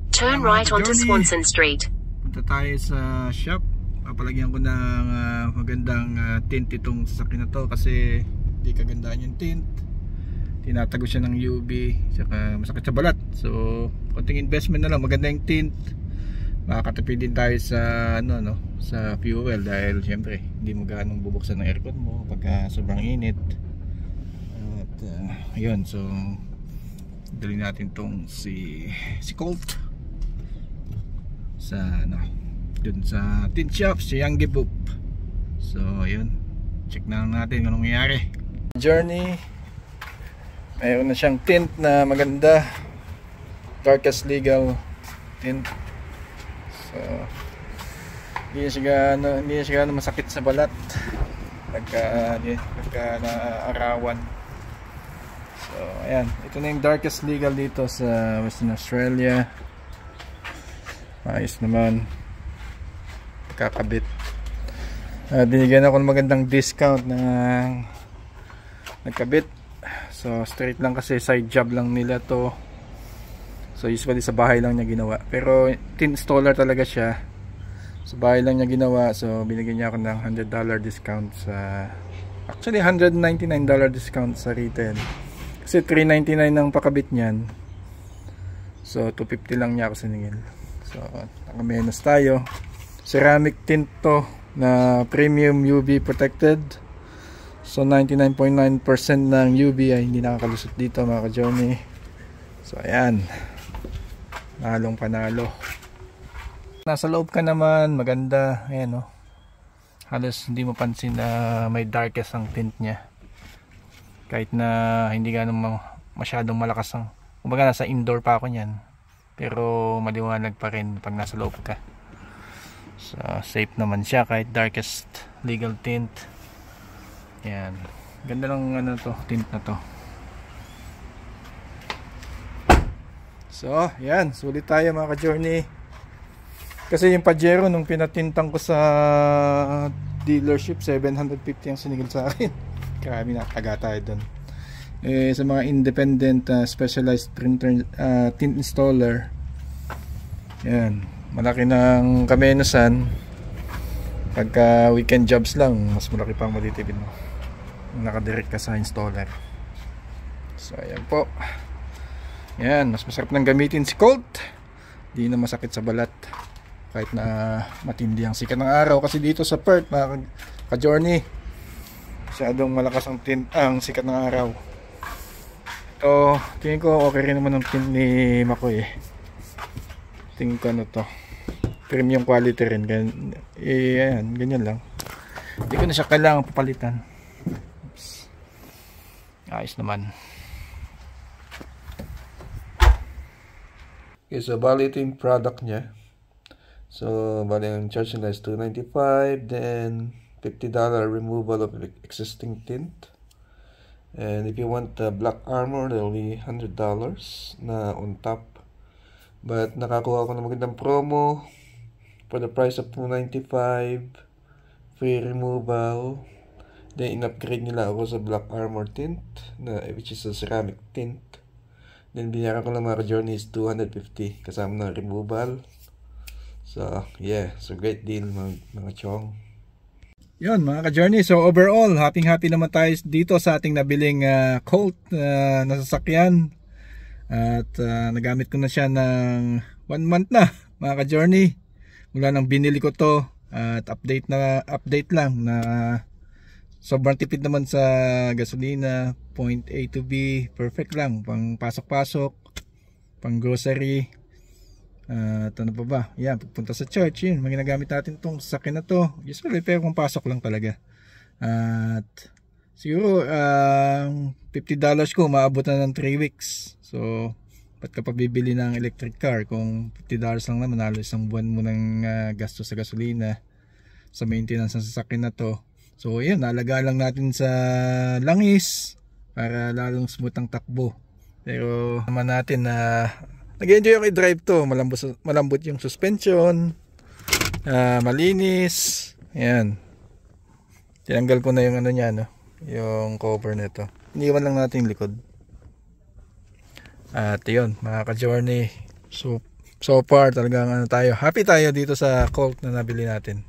Turn right onto Swanson Street. Punta tayo sa shop. Papalagyan ko ng magandang tint itong sasakyan na to kasi hindi kagandaan yung tint. Tinatago siya ng UV, saka masakit sa balat. So, konting investment na lang, maganda yung tint. Makakatipid din tayo sa sa fuel dahil syempre hindi mo gaanong bubuksan ng aircon mo pagka sobrang init. At ayun, so dali natin tong si Colt sa dun sa tint shop, si Young Boop. So ayun, check na natin anong nangyayari. Journey, mayroon na siyang tint na maganda, darkest legal tint. So hindi na siya masakit sa balat pagka naarawan. So ayan, ito na yung darkest legal dito sa Western Australia. Ayos naman kakabit. Binigyan ako ng magandang discount na nagkabit. So straight lang kasi side job lang nila to. So usually sa bahay lang niya ginawa. Pero tint installer talaga siya. Sa bahay lang niya ginawa. So binigyan niya ako ng $100 discount sa, actually $199 discount sa retail. Kasi $399 ang pakabit niyan. So $250 lang niya ako siningil. So nakamenos tayo. Ceramic tint to na premium UV protected. So 99.9% ng UV ay hindi nakakalusot dito mga ka-Johnny. So ayan, nalong panalo. Nasa loob ka naman, maganda. Ayan o, halos hindi mo pansin na may darkest ang tint nya. Kahit na hindi ganun masyadong malakas ang, kumbaga nasa indoor pa ako nyan, pero maliwanag pa rin pag nasa loob ka. So safe naman siya kahit darkest legal tint. Yan, ganda lang tint na to. So yan, sulit tayo mga ka-Journey. Kasi yung Pajero nung pinatintang ko sa dealership, 750 ang sinigil sa akin. Grabe, nataga tayo dun. Sa mga independent specialized printer tint installer, yan, malaki ng kamenusan. Pagka weekend jobs lang, mas malaki pang matitipid mo, nakadirect ka sa installer. So ayan po, yan, mas masarap nang gamitin si Colt. Di na masakit sa balat kahit na matindi ang sikat ng araw. Kasi dito sa Perth mga ka-Journey, masyadong malakas ang tint, ang sikat ng araw. Ito, tingin ko okay rin naman ang tint ni Makoy tingin ko to, premium quality rin. Ayan, ganyan lang. Hindi ko na siya kailangan papalitan. Oops. Ayos naman. Okay, so bali ito yung product nya. So bali ang charge nila is $295, then $50 removal of existing tint. And if you want the black armor, there will be $100 na on top. But nakakuha ko ng magandang promo for the price of $295, free removal. Then in-upgrade nila ako sa black armor tint, which is a ceramic tint. Then binayaran ko lang mga ka-Journey is $250 kasama ng removal. So yeah, so great deal mga chong. Yun mga ka-Journey, so overall happy naman tayo dito sa ating nabiling Colt na sasakyan. At nagamit ko na siya ng 1 month na mga ka-Journey mula nang binili ko to. At update lang na sobrang tipid naman sa gasolina, point A to B, perfect lang pang pasok-pasok, pang grocery. At ano pa ba, yan, pupunta sa church, yun, ginagamit natin tong sasakyan na to usually, pero kung pasok lang talaga. At siguro $50 ko maabot na ng 3 weeks. So ba't ka pa bibili ng electric car kung $50 lang naman, halos isang buwan mo ng gasto sa gasolina, sa maintenance ng sasakyan na to. So yun, nalaga lang natin sa langis para lalong smooth ang takbo. Pero naman natin na nag-enjoy ako i-drive to, malambot yung suspension, malinis. Ayan, tinanggal ko na yung yung cover nito, iniwan lang natin yung likod. At yun mga ka-Journey, So far talagang ano tayo, happy tayo dito sa Colt na nabili natin.